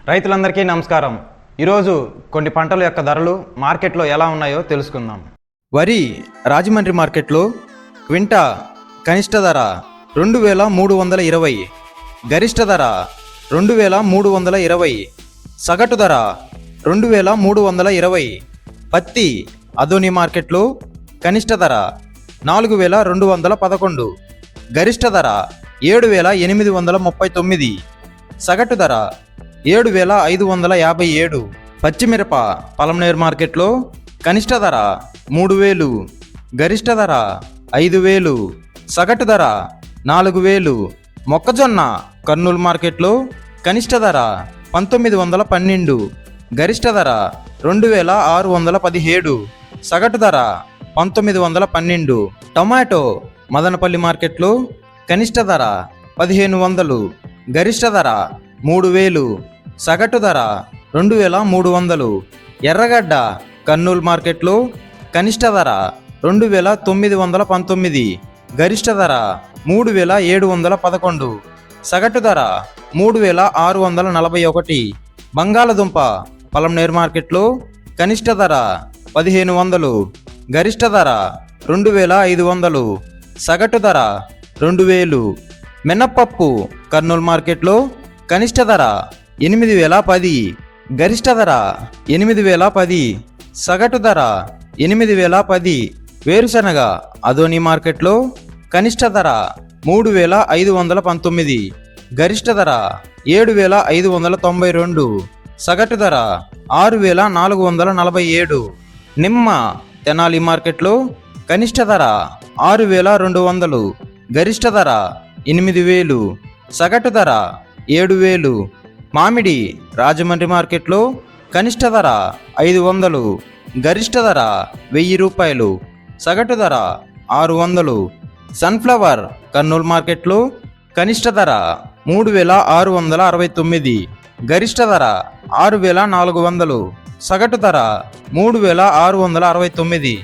రైతులందరికీ నమస్కారం. ఈరోజు కొన్ని పంటల యొక్క ధరలు మార్కెట్లో ఎలా ఉన్నాయో తెలుసుకుందాం. వరి రాజమండ్రి మార్కెట్లో క్వింటా కనిష్ట ధర 2320, గరిష్ట ధర 2320, సగటు ధర 2320. పత్తి అదోని మార్కెట్లో కనిష్ట ధర 4211, గరిష్ట ధర 7839, సగటు ధర 7557. పచ్చిమిరప పలమనేరు మార్కెట్లో కనిష్ట ధర 3000, గరిష్ట ధర 5000, సగటు ధర 4000. మొక్కజొన్న కర్నూలు మార్కెట్లో కనిష్ట ధర 1912, గరిష్ట ధర 2617, సగటు ధర 1912. టొమాటో మదనపల్లి మార్కెట్లో కనిష్ట ధర 1500, గరిష్ట ధర 3000, సగటు ధర 2300. ఎర్రగడ్డ కర్నూలు మార్కెట్లో కనిష్ట ధర 2919, గరిష్ట ధర 3711, సగటు ధర 3641. బంగాళదుంప పలమనేరు మార్కెట్లో కనిష్ట ధర 1500, గరిష్ట ధర 2500, సగటు ధర 2000. మినప్పప్పు కర్నూలు మార్కెట్లో కనిష్ట ధర 8010, గరిష్ట ధర 8010, సగటు ధర 8010. వేరుశనగ అదోని మార్కెట్లో కనిష్ట ధర 3519, గరిష్ట ధర 7592, సగటు ధర 6447. నిమ్మ తెనాలి మార్కెట్లో కనిష్ట ధర 6200, గరిష్ట ధర 8000, సగటు ధర 7000. మామిడి రాజమండ్రి మార్కెట్లో కనిష్ట ధర 500, గరిష్ట ధర 1000 రూపాయలు, సగటు ధర 600. సన్ఫ్లవర్ కర్నూలు మార్కెట్లో కనిష్ట ధర 3669, గరిష్ట ధర 6400, సగటు ధర 3669.